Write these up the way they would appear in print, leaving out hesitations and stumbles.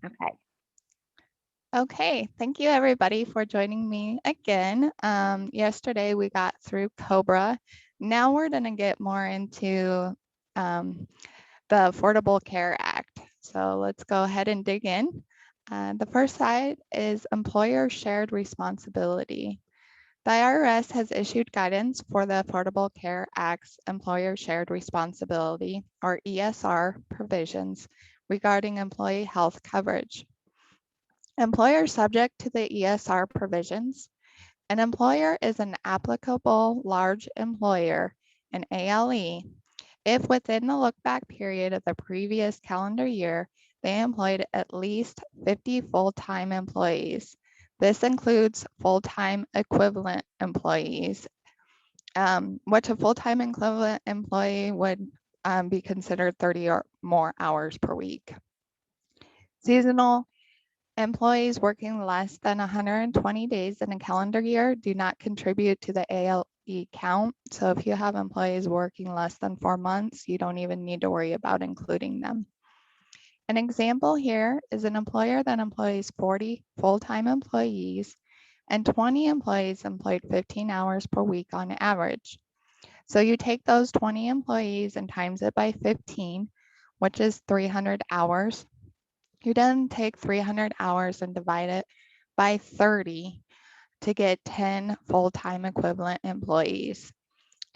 Okay. Okay, thank you everybody for joining me again. Yesterday we got through COBRA. Now we're going to get more into um, the Affordable Care Act. So let's go ahead and dig in. The first side is employer shared responsibility. The IRS has issued guidance for the Affordable Care Act's employer shared responsibility, or ESR, provisions regarding employee health coverage. Employers subject to the ESR provisions. An employer is an applicable large employer, an ALE, if within the look-back period of the previous calendar year, they employed at least 50 full-time employees. This includes full-time equivalent employees, which a full-time equivalent employee would be considered 30 or more hours per week. Seasonal employees working less than 120 days in a calendar year do not contribute to the ALE count. So if you have employees working less than 4 months, you don't even need to worry about including them. An example here is an employer that employs 40 full-time employees and 20 employees employed 15 hours per week on average. So you take those 20 employees and times it by 15, which is 300 hours. You then take 300 hours and divide it by 30 to get 10 full-time equivalent employees.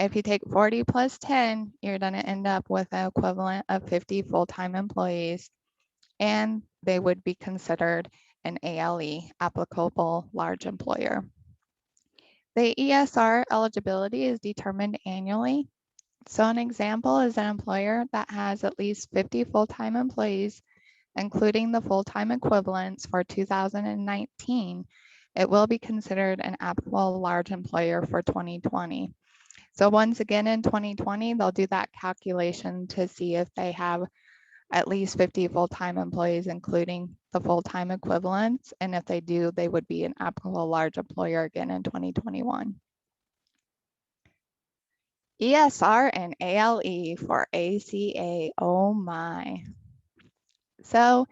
If you take 40 plus 10, you're going to end up with an equivalent of 50 full-time employees, and they would be considered an ALE, applicable large employer. The ESR eligibility is determined annually. So an example is an employer that has at least 50 full-time employees, including the full-time equivalents for 2019, it will be considered an applicable large employer for 2020. So once again in 2020, they'll do that calculation to see if they have at least 50 full-time employees, including the full-time equivalents. And if they do, they would be an applicable large employer again in 2021. ESR and ALE for ACA, oh my. So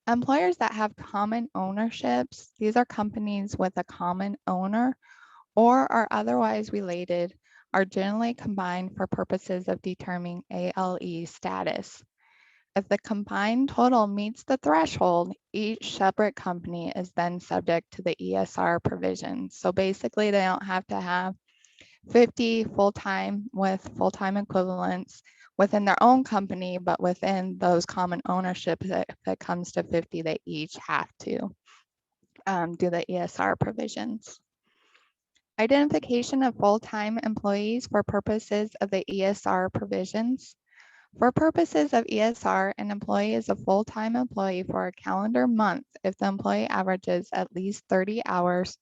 employers that have common ownerships, these are companies with a common owner or are otherwise related, are generally combined for purposes of determining ALE status. If the combined total meets the threshold, each separate company is then subject to the ESR provisions. So basically, they don't have to have 50 full-time with full-time equivalents within their own company, but within those common ownership, if it comes to 50, they each have to do the ESR provisions. Identification of full-time employees for purposes of the ESR provisions. For purposes of ESR, an employee is a full-time employee for a calendar month if the employee averages at least 30 hours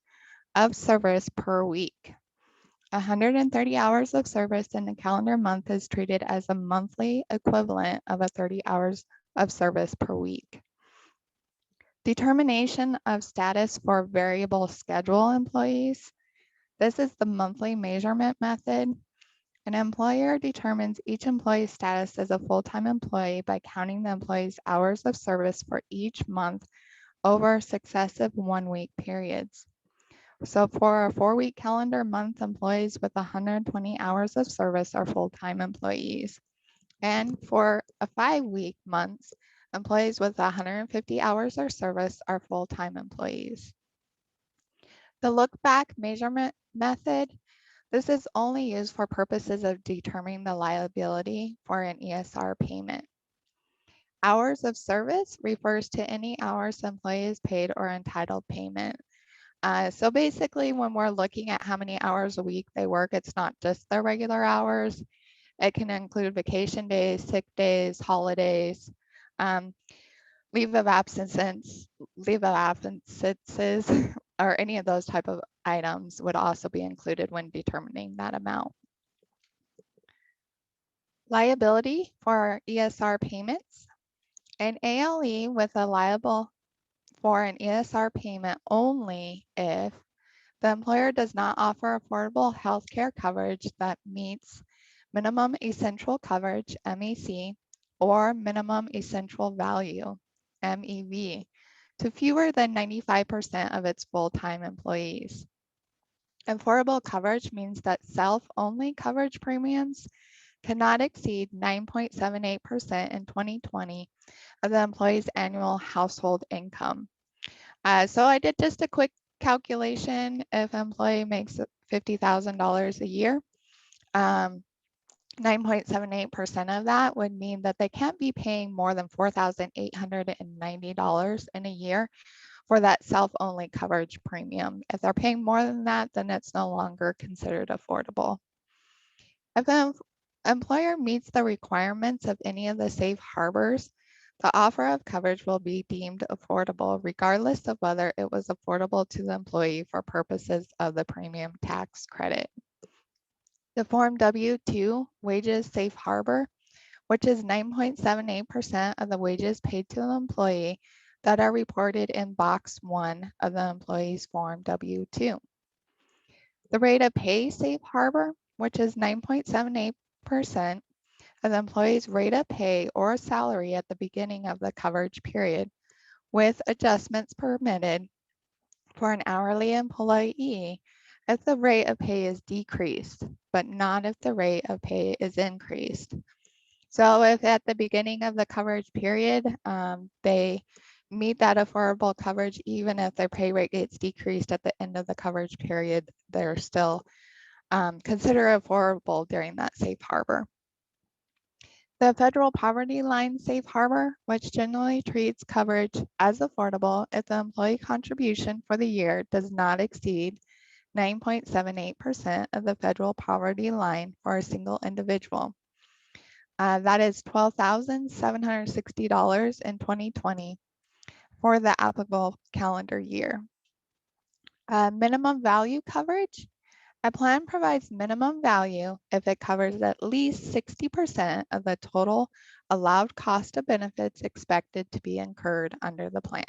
of service per week. 130 hours of service in a calendar month is treated as a monthly equivalent of 30 hours of service per week. Determination of status for variable schedule employees. This is the monthly measurement method. An employer determines each employee's status as a full-time employee by counting the employee's hours of service for each month over successive one-week periods. So for a 4-week calendar month, employees with 120 hours of service are full-time employees. And for a 5-week month, employees with 150 hours of service are full-time employees. The look-back measurement method, this is only used for purposes of determining the liability for an ESR payment. Hours of service refers to any hours the employee is paid or entitled payment. So basically, when we're looking at how many hours a week they work, it's not just their regular hours. It can include vacation days, sick days, holidays, um, leave of absences, or any of those type of items would also be included when determining that amount. Liability for ESR payments. An ALE with a liable for an ESR payment only if the employer does not offer affordable health care coverage that meets minimum essential coverage, MEC, or minimum essential value, MEV, to fewer than 95% of its full-time employees. Affordable coverage means that self-only coverage premiums cannot exceed 9.78% in 2020 of the employee's annual household income. So I did just a quick calculation. If an employee makes $50,000 a year, 9.78% of that would mean that they can't be paying more than $4,890 in a year for that self-only coverage premium. If they're paying more than that, then it's no longer considered affordable. If an employer meets the requirements of any of the safe harbors, the offer of coverage will be deemed affordable, regardless of whether it was affordable to the employee for purposes of the premium tax credit. The Form W-2 Wages Safe Harbor, which is 9.78% of the wages paid to the employee that are reported in Box 1 of the employee's Form W-2. The Rate of Pay Safe Harbor, which is 9.78% of the employee's rate of pay or salary at the beginning of the coverage period, with adjustments permitted for an hourly employee if the rate of pay is decreased, but not if the rate of pay is increased. So if at the beginning of the coverage period, they meet that affordable coverage, even if their pay rate gets decreased at the end of the coverage period, they're still considered affordable during that safe harbor. The Federal Poverty Line Safe Harbor, which generally treats coverage as affordable if the employee contribution for the year does not exceed 9.78% of the federal poverty line for a single individual. That is $12,760 in 2020 for the applicable calendar year. Minimum value coverage. A plan provides minimum value if it covers at least 60% of the total allowed cost of benefits expected to be incurred under the plan.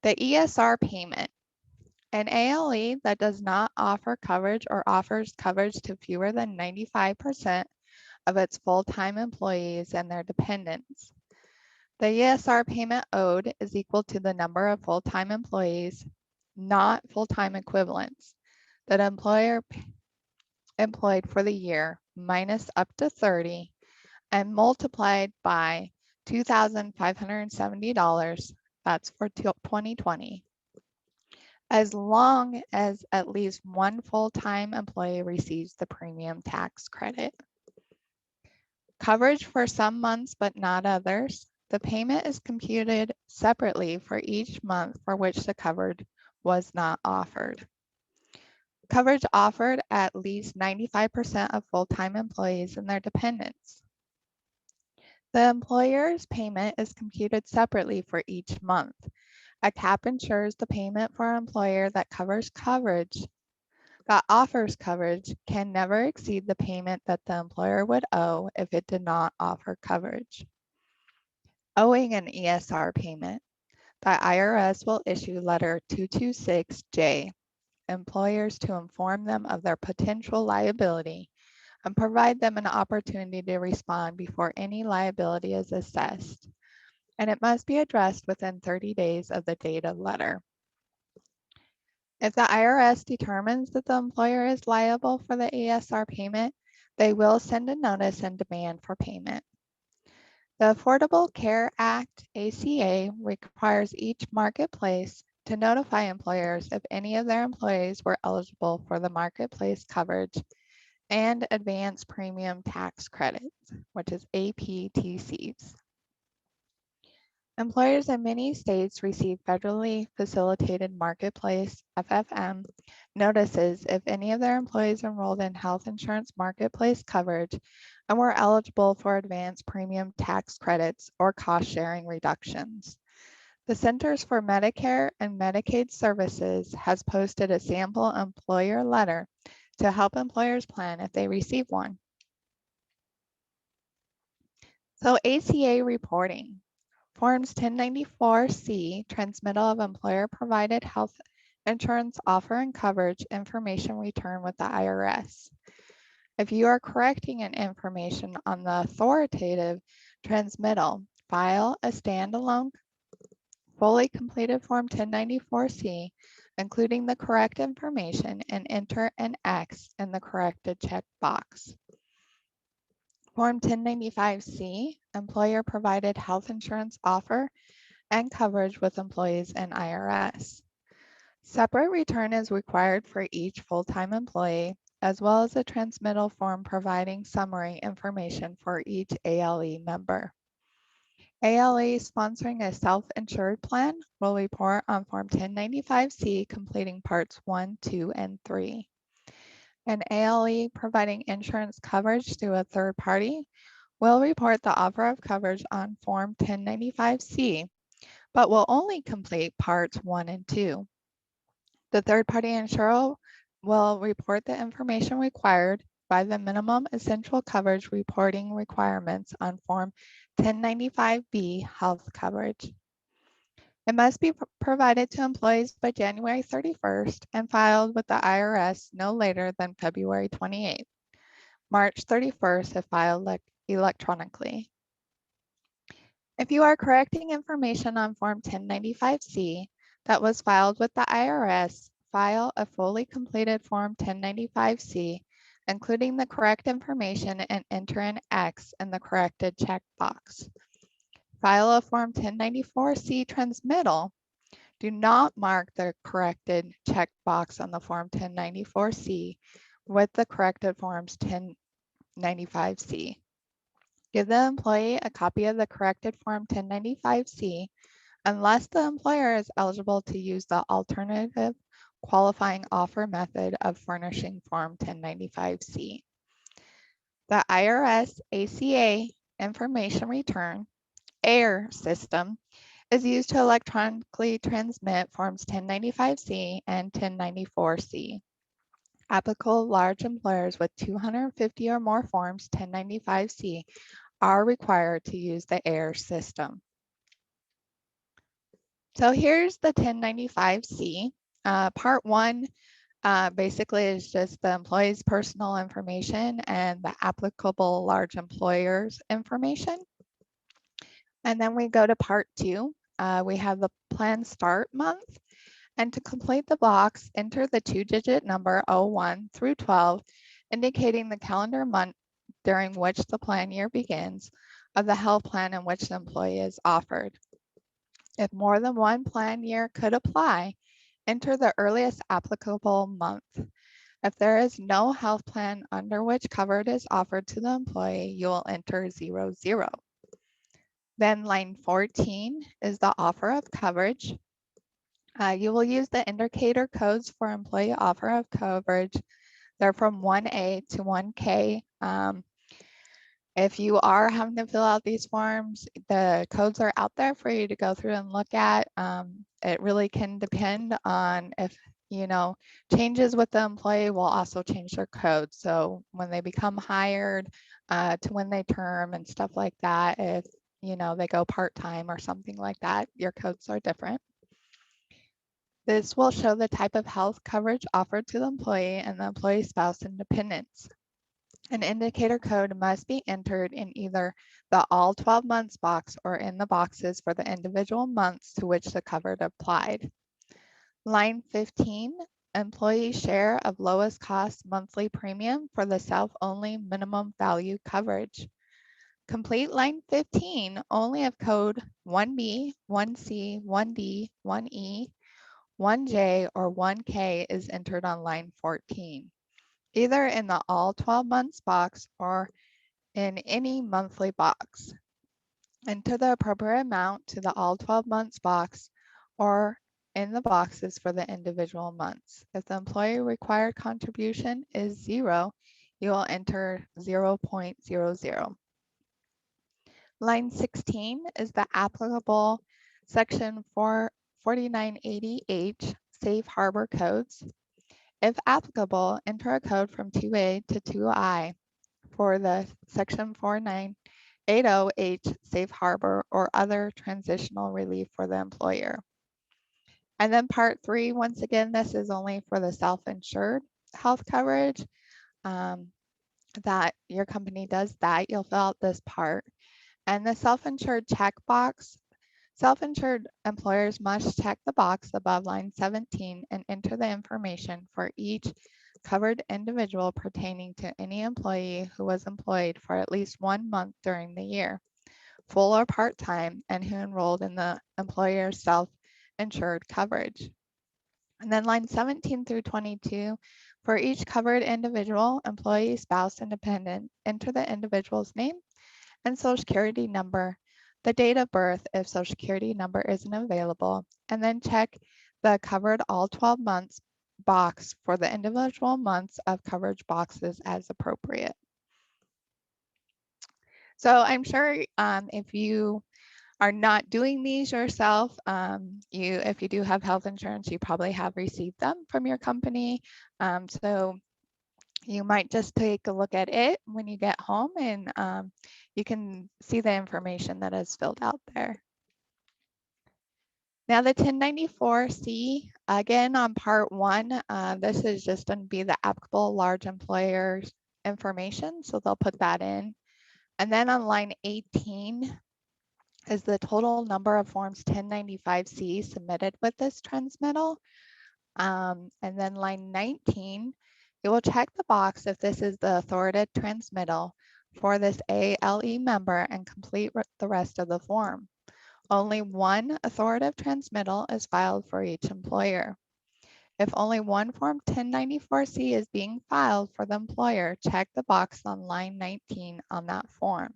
The ESR payment. An ALE that does not offer coverage or offers coverage to fewer than 95% of its full-time employees and their dependents. The ESR payment owed is equal to the number of full-time employees, not full-time equivalents, that employer employed for the year minus up to 30 and multiplied by $2,570. That's for 2020. As long as at least one full-time employee receives the premium tax credit. Coverage for some months but not others. The payment is computed separately for each month for which the coverage was not offered. Coverage offered at least 95% of full-time employees and their dependents. The employer's payment is computed separately for each month. A cap ensures the payment for an employer that offers coverage can never exceed the payment that the employer would owe if it did not offer coverage. Owing an ESR payment, the IRS will issue letter 226J employers to inform them of their potential liability and provide them an opportunity to respond before any liability is assessed. And it must be addressed within 30 days of the date of letter. If the IRS determines that the employer is liable for the ESR payment, they will send a notice and demand for payment. The Affordable Care Act, ACA, requires each marketplace to notify employers if any of their employees were eligible for the marketplace coverage and advanced premium tax credits, which is APTCs. Employers in many states receive federally facilitated marketplace, FFM, notices if any of their employees enrolled in health insurance marketplace coverage and were eligible for advanced premium tax credits or cost sharing reductions. The Centers for Medicare and Medicaid Services has posted a sample employer letter to help employers plan if they receive one. So ACA reporting. Forms 1094-C, transmittal of employer-provided health insurance offer and coverage information returned with the IRS. If you are correcting an information on the authoritative transmittal, file a standalone, fully completed Form 1094-C, including the correct information, and enter an X in the corrected checkbox. Form 1095-C, employer provided health insurance offer and coverage with employees and IRS. Separate return is required for each full-time employee, as well as a transmittal form providing summary information for each ALE member. ALE sponsoring a self-insured plan will report on Form 1095-C, completing parts 1, 2, and 3. An ALE providing insurance coverage through a third party will report the offer of coverage on Form 1095-C, but will only complete parts 1 and 2. The third-party insurer will report the information required by the minimum essential coverage reporting requirements on Form 1095-B health coverage. It must be provided to employees by January 31st and filed with the IRS no later than February 28th. March 31st if filed electronically. If you are correcting information on Form 1095-C that was filed with the IRS, file a fully completed Form 1095-C, including the correct information, and enter an X in the corrected checkbox. File a Form 1094-C transmittal. Do not mark the corrected checkbox on the Form 1094-C with the corrected Forms 1095-C. Give the employee a copy of the corrected Form 1095-C unless the employer is eligible to use the alternative qualifying offer method of furnishing Form 1095-C. The IRS ACA information return AIR system is used to electronically transmit Forms 1095-C and 1094-C. Applicable large employers with 250 or more Forms 1095-C are required to use the AIR system. So here's the 1095-C. Part 1 basically is just the employee's personal information and the applicable large employer's information. And then we go to Part 2. We have the plan start month. And to complete the box, enter the 2-digit number 01 through 12, indicating the calendar month during which the plan year begins of the health plan in which the employee is offered. If more than one plan year could apply, enter the earliest applicable month. If there is no health plan under which coverage is offered to the employee, you will enter 00. Then line 14 is the offer of coverage. You will use the indicator codes for employee offer of coverage. They're from 1A to 1K. If you are having to fill out these forms, the codes are out there for you to go through and look at. It really can depend on if, changes with the employee will also change their code. So when they become hired to when they term and stuff like that, if, they go part-time or something like that, your codes are different. This will show the type of health coverage offered to the employee and the employee's spouse and dependents. An indicator code must be entered in either the all 12 months box or in the boxes for the individual months to which the coverage applied. Line 15, employee share of lowest cost monthly premium for the self-only minimum value coverage. Complete line 15 only if code 1B, 1C, 1D, 1E, 1J, or 1K is entered on line 14, either in the all 12 months box or in any monthly box. Enter the appropriate amount to the all 12 months box or in the boxes for the individual months. If the employee required contribution is 0, you will enter 0.00. Line 16 is the applicable section 4980H safe harbor codes. If applicable, enter a code from 2A to 2I for the section 4980H safe harbor or other transitional relief for the employer. And then part 3, once again, this is only for the self-insured health coverage that your company does that. You'll fill out this part. And the self-insured checkbox, self-insured employers must check the box above line 17 and enter the information for each covered individual pertaining to any employee who was employed for at least 1 month during the year, full or part-time, and who enrolled in the employer's self-insured coverage. And then line 17 through 22, for each covered individual, employee, spouse, and dependent, enter the individual's name and social security number, the date of birth if social security number isn't available, and then check the covered all 12 months box for the individual months of coverage boxes as appropriate. So I'm sure if you are not doing these yourself, if you do have health insurance, you probably have received them from your company. So you might just take a look at it when you get home, and you can see the information that is filled out there. Now the 1094-C, again on part 1, this is just going to be the applicable large employers information, so they'll put that in. And then on line 18 is the total number of forms 1095-C submitted with this transmittal. And then line 19, you will check the box if this is the authoritative transmittal for this ALE member and complete the rest of the form. Only one authoritative transmittal is filed for each employer. If only one Form 1094-C is being filed for the employer, check the box on line 19 on that form.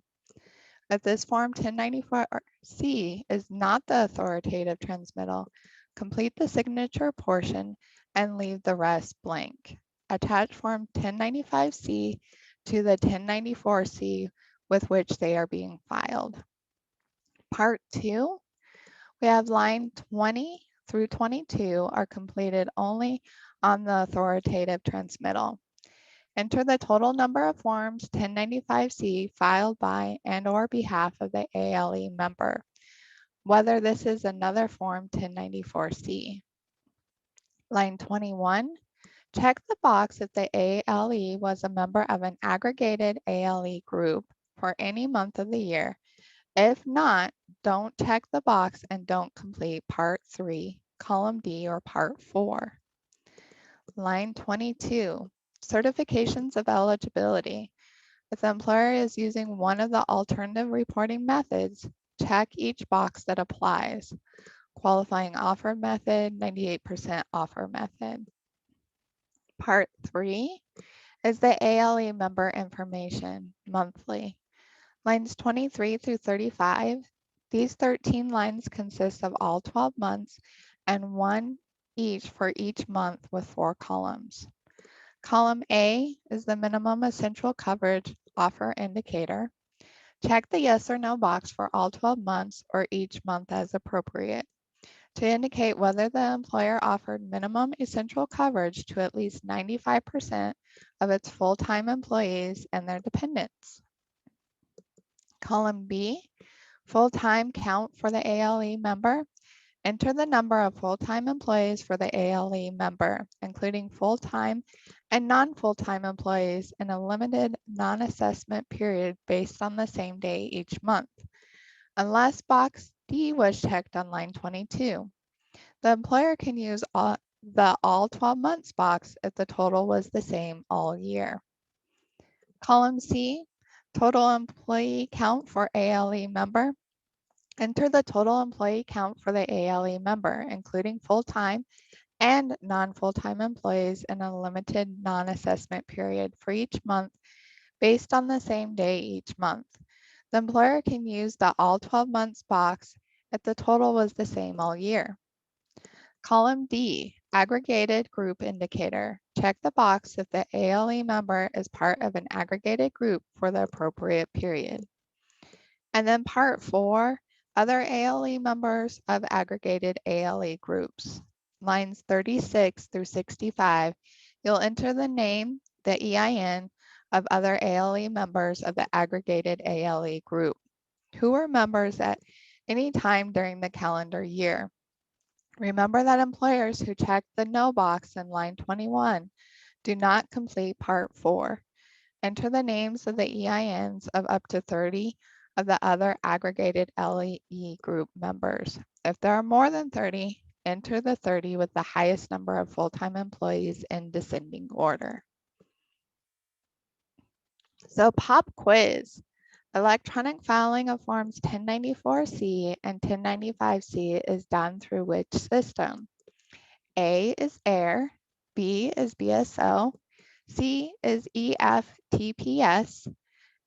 If this Form 1094-C is not the authoritative transmittal, complete the signature portion and leave the rest blank. Attach Form 1095-C to the 1094-C with which they are being filed. Part 2, we have line 20 through 22 are completed only on the authoritative transmittal. Enter the total number of forms 1095-C filed by and/or behalf of the ALE member, whether this is another Form 1094-C. Line 21, check the box if the ALE was a member of an aggregated ALE group for any month of the year. If not, don't check the box and don't complete Part 3, Column D, or Part 4. Line 22, certifications of eligibility. If the employer is using one of the alternative reporting methods, check each box that applies. Qualifying offer method, 98% offer method. Part 3 is the ALE member information, monthly. Lines 23 through 35, these 13 lines consist of all 12 months and one each for each month with 4 columns. Column A is the minimum essential coverage offer indicator. Check the yes or no box for all 12 months or each month as appropriate to indicate whether the employer offered minimum essential coverage to at least 95% of its full-time employees and their dependents. Column B, full-time count for the ALE member. Enter the number of full-time employees for the ALE member, including full-time and non-full-time employees in a limited non-assessment period based on the same day each month, unless box D was checked on line 22. The employer can use the all 12 months box if the total was the same all year. Column C, total employee count for ALE member. Enter the total employee count for the ALE member, including full-time and non-full-time employees in a limited non-assessment period for each month based on the same day each month. The employer can use the all 12 months box if the total was the same all year. Column D, aggregated group indicator. Check the box if the ALE member is part of an aggregated group for the appropriate period. And then part 4, other ALE members of aggregated ALE groups. Lines 36 through 65, you'll enter the name, the EIN of other ALE members of the aggregated ALE group, who are members at any time during the calendar year. Remember that employers who check the no box in line 21 do not complete part 4. Enter the names of the EINs of up to 30 of the other aggregated LE group members. If there are more than 30, enter the 30 with the highest number of full-time employees in descending order. So pop quiz. Electronic filing of Forms 1094C and 1095C is done through which system? A is AIR, B is BSO, C is EFTPS,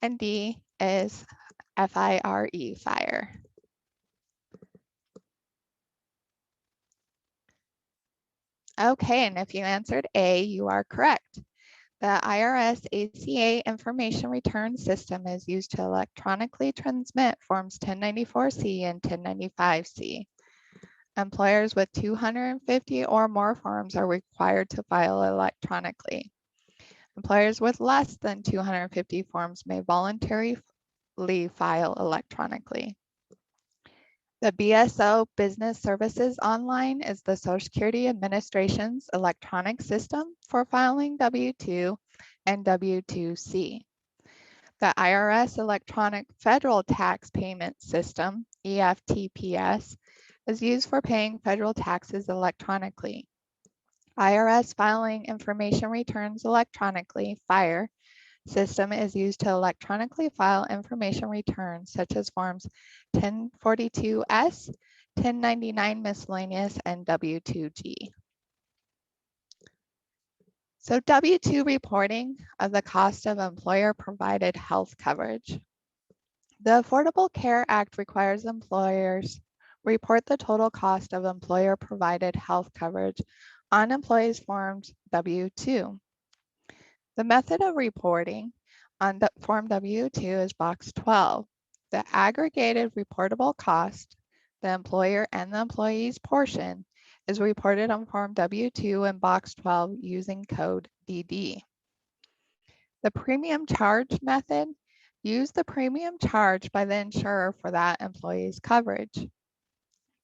and D is FIRE, FIRE. Okay, and if you answered A, you are correct. The IRS ACA information return system is used to electronically transmit Forms 1094C and 1095C. Employers with 250 or more forms are required to file electronically. Employers with less than 250 forms may voluntarily file electronically. The BSO Business Services Online is the Social Security Administration's electronic system for filing W-2 and W-2C. The IRS Electronic Federal Tax Payment System, EFTPS, is used for paying federal taxes electronically. IRS Filing Information Returns Electronically, FIRE, system is used to electronically file information returns such as Forms 1042S, 1099 miscellaneous, and W-2G. So W-2 reporting of the cost of employer-provided health coverage. The Affordable Care Act requires employers report the total cost of employer-provided health coverage on employees' Forms W-2. The method of reporting on the Form W-2 is box 12. The aggregated reportable cost, the employer and the employee's portion, is reported on Form W-2 in box 12 using code DD. The premium charge method, use the premium charged by the insurer for that employee's coverage.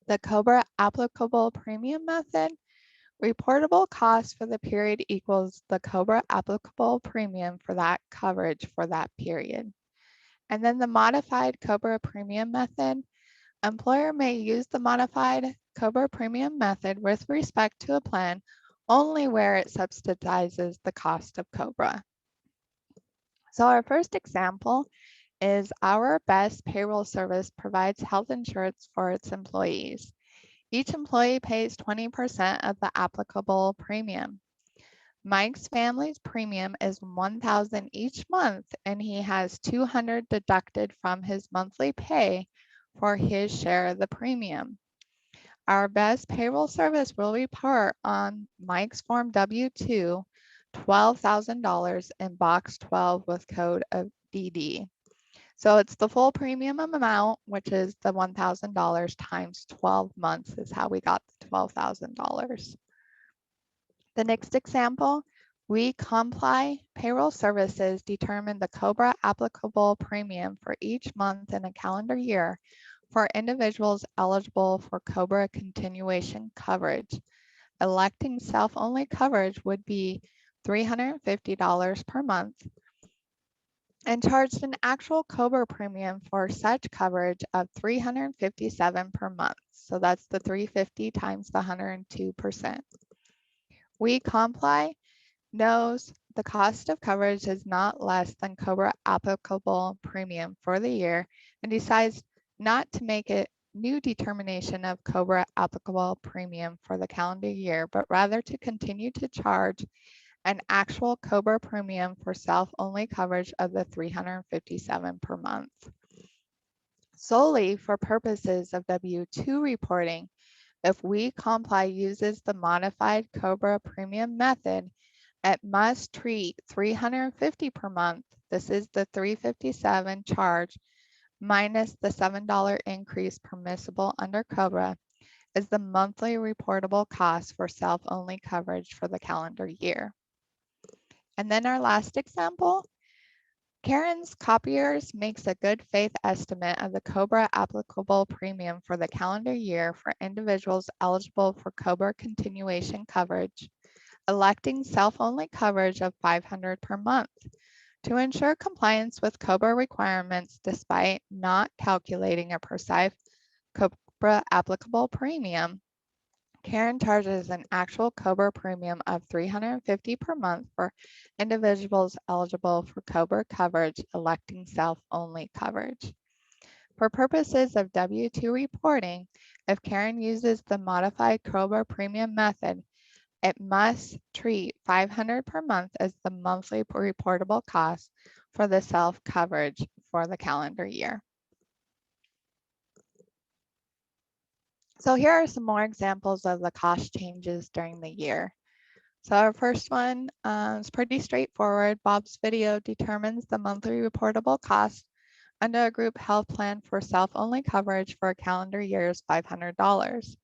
The COBRA applicable premium method, reportable cost for the period equals the COBRA applicable premium for that coverage for that period. And then the modified COBRA premium method, employer may use the modified COBRA premium method with respect to a plan only where it subsidizes the cost of COBRA. So our first example is Our Best Payroll Service provides health insurance for its employees. Each employee pays 20% of the applicable premium. Mike's family's premium is $1,000 each month, and he has $200 deducted from his monthly pay for his share of the premium. Our Best Payroll Service will report on Mike's Form W-2 $12,000 in box 12 with code of DD. So it's the full premium amount, which is the $1,000 times 12 months is how we got the $12,000. The next example, We Comply Payroll Services determine the COBRA applicable premium for each month in a calendar year for individuals eligible for COBRA continuation coverage. Electing self-only coverage would be $350 per month and charged an actual COBRA premium for such coverage of $357 per month. So that's the $350 times the 102%. We Comply knows the cost of coverage is not less than COBRA applicable premium for the year and decides not to make a new determination of COBRA applicable premium for the calendar year, but rather to continue to charge an actual COBRA premium for self-only coverage of the $357 per month. Solely for purposes of W-2 reporting, if We Comply uses the modified COBRA premium method, it must treat $350 per month. This is the $357 charge minus the $7 increase permissible under COBRA as the monthly reportable cost for self-only coverage for the calendar year. And then our last example, Karen's Copiers makes a good faith estimate of the COBRA applicable premium for the calendar year for individuals eligible for COBRA continuation coverage, electing self-only coverage of $500 per month. To ensure compliance with COBRA requirements despite not calculating a precise COBRA applicable premium, Karen charges an actual COBRA premium of $350 per month for individuals eligible for COBRA coverage, electing self-only coverage. For purposes of W-2 reporting, if Karen uses the modified COBRA premium method, it must treat $500 per month as the monthly reportable cost for the self-coverage for the calendar year. So here are some more examples of the cost changes during the year. So our first one is pretty straightforward. Bob's Video determines the monthly reportable cost under a group health plan for self-only coverage for a calendar year is $500.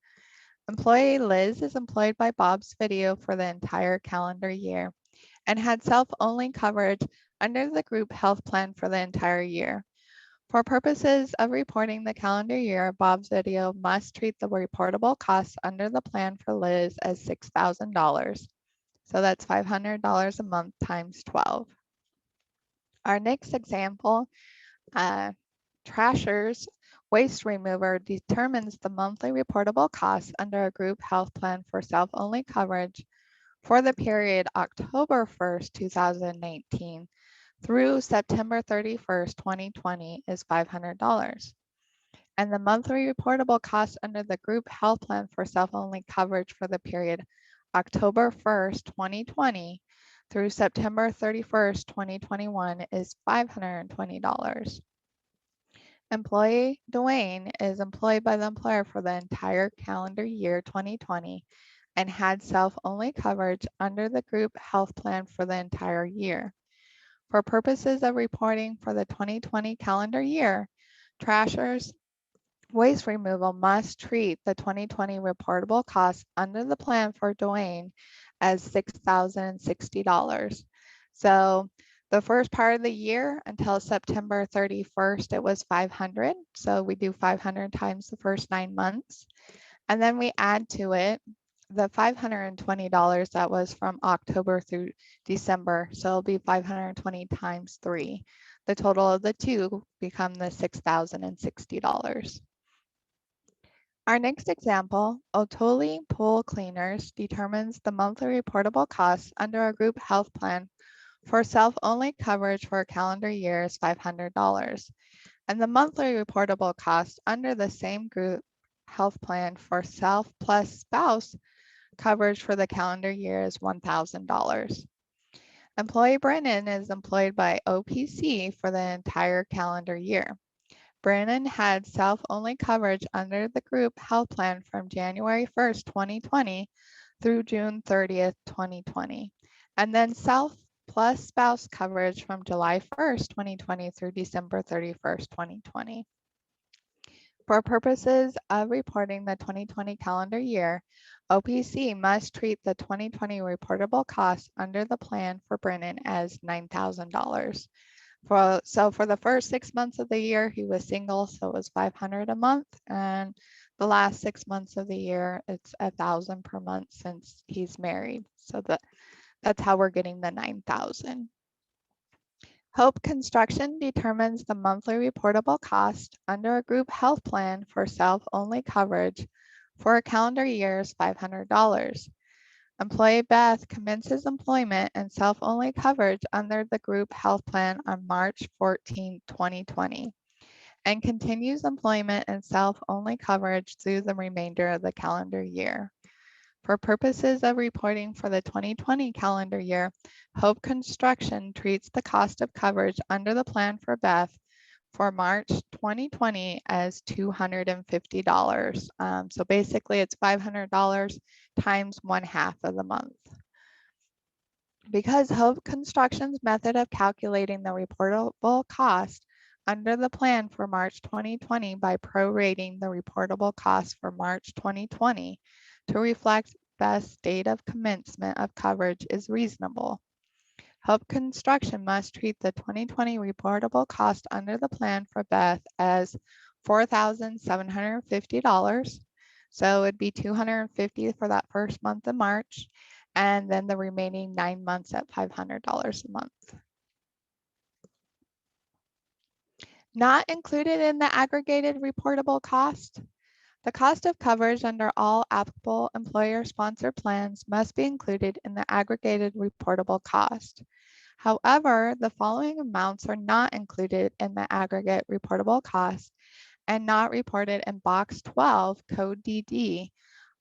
Employee Liz is employed by Bob's Video for the entire calendar year and had self-only coverage under the group health plan for the entire year. For purposes of reporting the calendar year, Bob's Video must treat the reportable costs under the plan for Liz as $6,000. So that's $500 a month times 12. Our next example, Trasher's Waste Remover determines the monthly reportable costs under a group health plan for self-only coverage for the period October 1st, 2019 through September 31st, 2020 is $500. And the monthly reportable cost under the group health plan for self-only coverage for the period October 1st, 2020 through September 31st, 2021 is $520. Employee Dwayne is employed by the employer for the entire calendar year 2020 and had self-only coverage under the group health plan for the entire year. For purposes of reporting for the 2020 calendar year, Trasher's Waste Removal must treat the 2020 reportable costs under the plan for Dwayne as $6,060. So the first part of the year until September 31st, it was $500. So we do 500 times the first 9 months. And then we add to it the $520 that was from October through December. So it'll be 520 times 3. The total of the two become the $6,060. Our next example, Otoli Pool Cleaners determines the monthly reportable costs under a group health plan for self-only coverage for a calendar year is $500. And the monthly reportable cost under the same group health plan for self plus spouse coverage for the calendar year is $1,000. Employee Brennan is employed by OPC for the entire calendar year. Brennan had self-only coverage under the group health plan from January 1st, 2020 through June 30th, 2020, and then self plus spouse coverage from July 1st, 2020 through December 31st, 2020. For purposes of reporting the 2020 calendar year, OPC must treat the 2020 reportable costs under the plan for Brennan as $9,000. So for the first 6 months of the year, he was single, so it was $500 a month. And the last 6 months of the year, it's $1,000 per month since he's married. So that's how we're getting the $9,000. Hope Construction determines the monthly reportable cost under a group health plan for self-only coverage for a calendar year is $500. Employee Beth commences employment and self-only coverage under the group health plan on March 14, 2020, and continues employment and self-only coverage through the remainder of the calendar year. For purposes of reporting for the 2020 calendar year, Hope Construction treats the cost of coverage under the plan for Beth for March 2020 as $250. So basically it's $500 times 1/2 of the month. Because Hope Construction's method of calculating the reportable cost under the plan for March 2020 by prorating the reportable cost for March 2020 to reflect Beth's date of commencement of coverage is reasonable. Hope Construction must treat the 2020 reportable cost under the plan for Beth as $4,750. So it'd be $250 for that first month of March, and then the remaining 9 months at $500 a month. Not included in the aggregated reportable cost. The cost of coverage under all applicable employer-sponsored plans must be included in the aggregated reportable cost. However, the following amounts are not included in the aggregate reportable cost and not reported in box 12, code DD,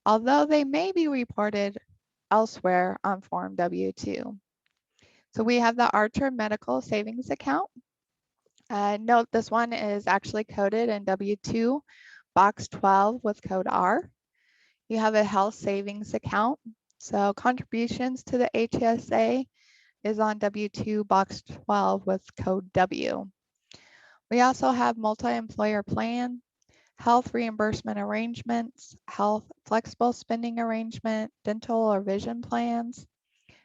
although they may be reported elsewhere on Form W-2. So we have the Archer Medical Savings Account. Note this one is actually coded in W-2, box 12 with code R. You have a health savings account. So contributions to the HSA is on W-2, box 12 with code W. We also have multi-employer plan, health reimbursement arrangements, health flexible spending arrangement, dental or vision plans,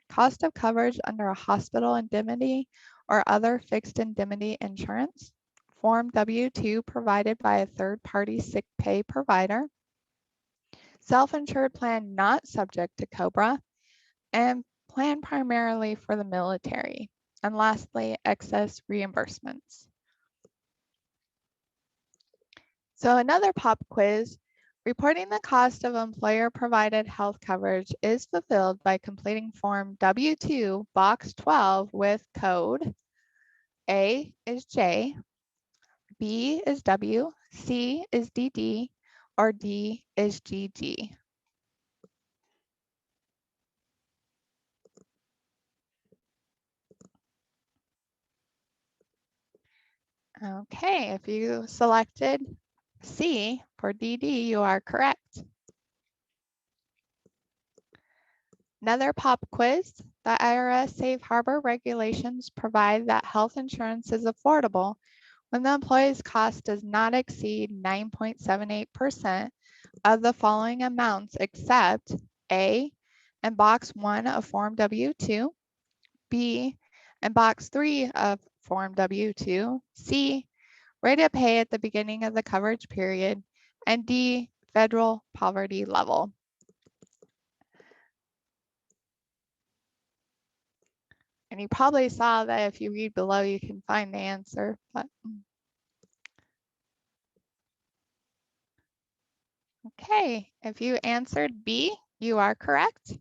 cost of coverage under a hospital indemnity or other fixed indemnity insurance, Form W-2 provided by a third-party sick pay provider, self-insured plan not subject to COBRA, and plan primarily for the military. And lastly, excess reimbursements. So another pop quiz, reporting the cost of employer-provided health coverage is fulfilled by completing Form W-2, box 12 with code. A is J, B is W, C is DD, or D is GG. Okay, if you selected C for DD, you are correct. Another pop quiz, the IRS Safe Harbor regulations provide that health insurance is affordable when the employee's cost does not exceed 9.78% of the following amounts except A, in box 1 of Form W-2, B, in box 3 of Form W-2, C, rate of pay at the beginning of the coverage period, and D, federal poverty level. And you probably saw that if you read below, you can find the answer. But okay, if you answered B, you are correct.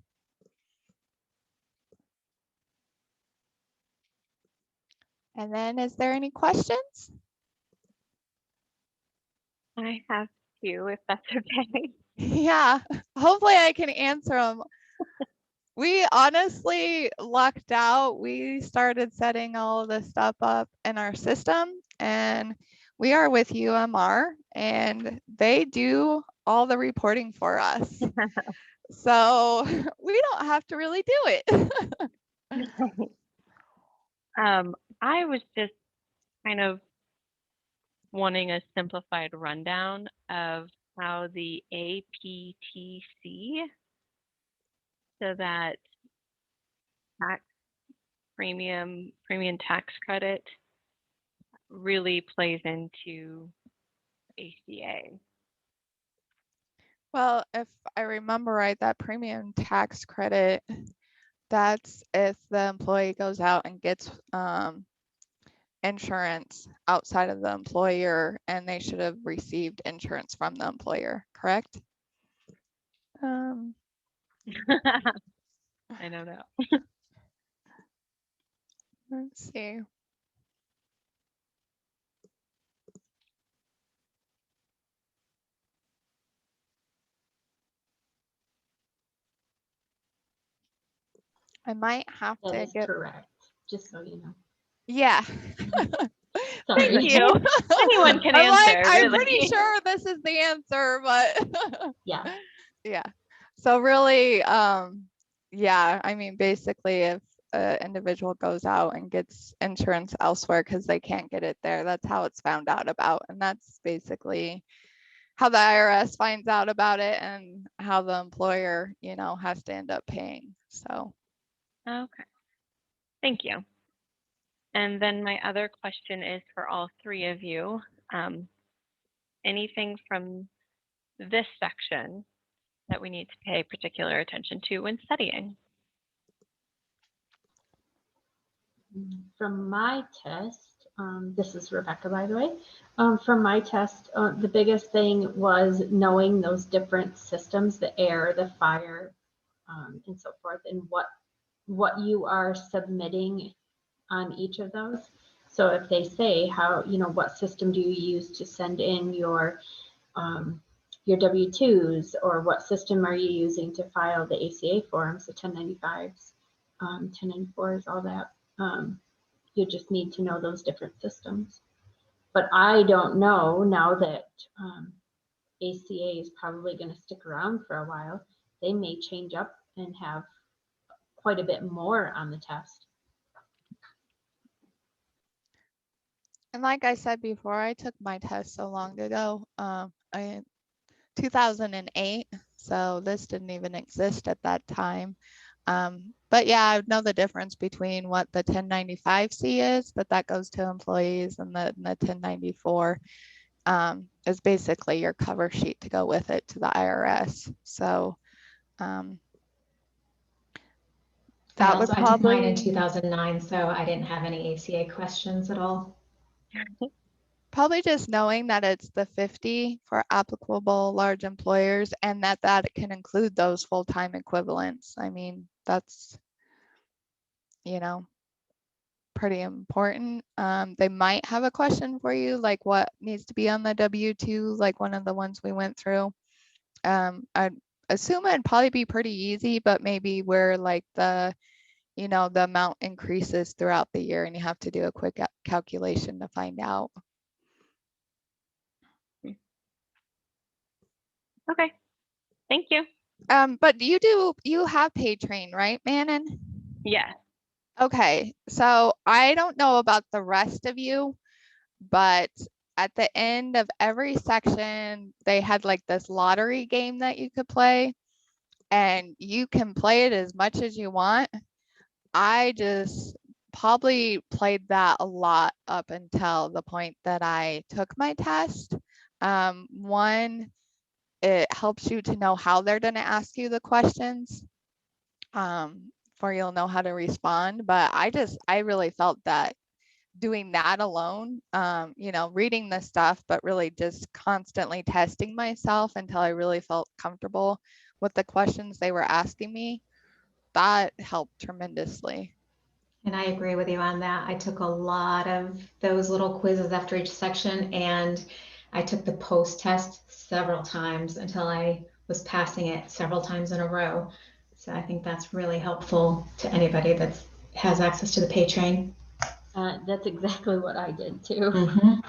And then is there any questions? I have two, if that's okay. Yeah, hopefully I can answer them. We honestly lucked out. We started setting all of this stuff up in our system, and we are with UMR, and they do all the reporting for us. So we don't have to really do it. I was just kind of wanting a simplified rundown of how the APTC, so that tax premium tax credit, really plays into ACA. Well, if I remember right, that premium tax credit, that's if the employee goes out and gets insurance outside of the employer, and they should have received insurance from the employer, correct? I don't know. Let's see. I might have That to is get. correct, just so you know. Yeah. Sorry. Thank you. Anyone can I'm answer, like, I'm really. pretty sure this is the answer, but Yeah. yeah. So really, yeah, I mean, basically if an individual goes out and gets insurance elsewhere because they can't get it there, that's how it's found out about. And that's basically how the IRS finds out about it and how the employer, you know, has to end up paying. So. Okay. Thank you. And then my other question is for all three of you. Anything from this section that we need to pay particular attention to when studying? From my test, This is Rebecca, by the way. From my test, the biggest thing was knowing those different systems, the air, the fire, and so forth, and what you are submitting on each of those. So if they say how, what system do you use to send in your W-2s, or what system are you using to file the ACA forms, the 1095s, 1094s, all that. You just need to know those different systems. But I don't know now that ACA is probably going to stick around for a while. They may change up and have quite a bit more on the test. And like I said before, I took my test so long ago, 2008, so this didn't even exist at that time. But yeah, I know the difference between what the 1095-C is, but that goes to employees, and the 1094 is basically your cover sheet to go with it to the IRS. So that would I took mine in probably 2009, so I didn't have any ACA questions at all. probably just knowing that it's the 50 for applicable large employers, and that can include those full-time equivalents. I mean, that's, pretty important. They might have a question for you, like what needs to be on the W-2, like one of the ones we went through. I'd assume it'd probably be pretty easy, but maybe where like the amount increases throughout the year and you have to do a quick calculation to find out. Okay, thank you. But you have PayTrain, right, Manon? Yeah. Okay, so I don't know about the rest of you, but at the end of every section, they had like this lottery game that you could play, and you can play it as much as you want. I just probably played that a lot up until the point that I took my test. One, it helps you to know how they're going to ask you the questions, for you'll know how to respond. But I really felt that doing that alone, reading the stuff, but really just constantly testing myself until I really felt comfortable with the questions they were asking me, that helped tremendously. And I agree with you on that. I took a lot of those little quizzes after each section, and I took the post test several times until I was passing it several times in a row. So I think that's really helpful to anybody that has access to the PayTrain. That's exactly what I did too. Mm-hmm.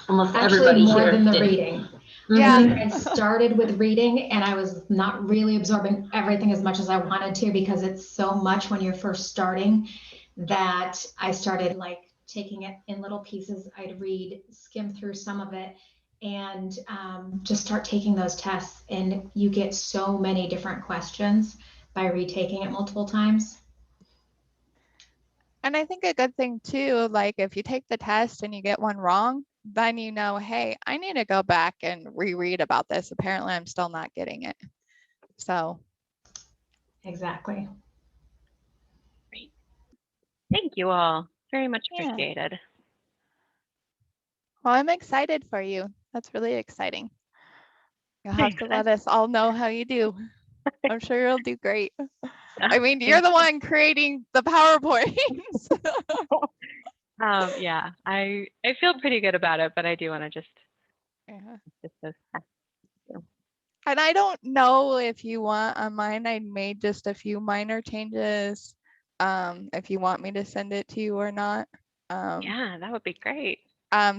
Almost Actually, everybody more here than the did. reading. Yeah. I think I started with reading, and I was not really absorbing everything as much as I wanted to, because it's so much when you're first starting, that I started like taking it in little pieces. I'd read, skim through some of it, and just start taking those tests. And you get so many different questions by retaking it multiple times. And I think a good thing too, like if you take the test and you get one wrong, then hey, I need to go back and reread about this. Apparently I'm still not getting it. So. Exactly. Great. Thank you all. Very much Yeah. appreciated. Well, I'm excited for you. That's really exciting. You'll have to Thanks. let us all know how you do. I'm sure you'll do great. I mean, you're the one creating the PowerPoints. Yeah, I feel pretty good about it, but I do want to just those tests. And I don't know if you want on mine, I made just a few minor changes. If you want me to send it to you or not. Yeah, that would be great.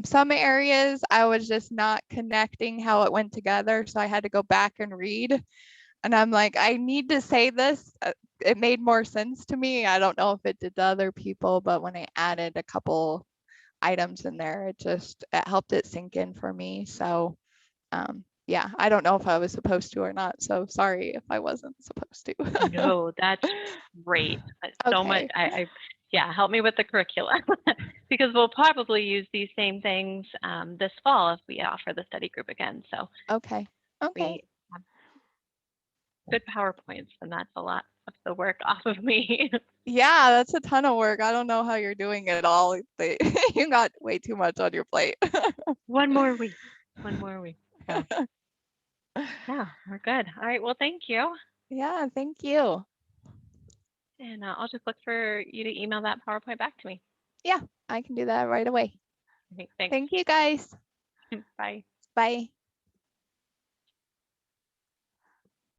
Some areas I was just not connecting how it went together, so I had to go back and read. And I'm like, I need to say this. It made more sense to me. I don't know if it did to other people, but when I added a couple items in there, it helped it sink in for me. So yeah, I don't know if I was supposed to or not. So sorry if I wasn't supposed to. No, that's great. So much. Okay. Yeah, help me with the curriculum because we'll probably use these same things this fall if we offer the study group again. So Okay. we have good PowerPoints, and that's a lot of the work off of me. Yeah, that's a ton of work. I don't know how you're doing it all. You got way too much on your plate. One more week. One more week. So, yeah, we're good. All right. Well, thank you. Yeah, thank you. And I'll just look for you to email that PowerPoint back to me. I can do that right away. Okay, thanks. Thank you guys. Bye. Bye.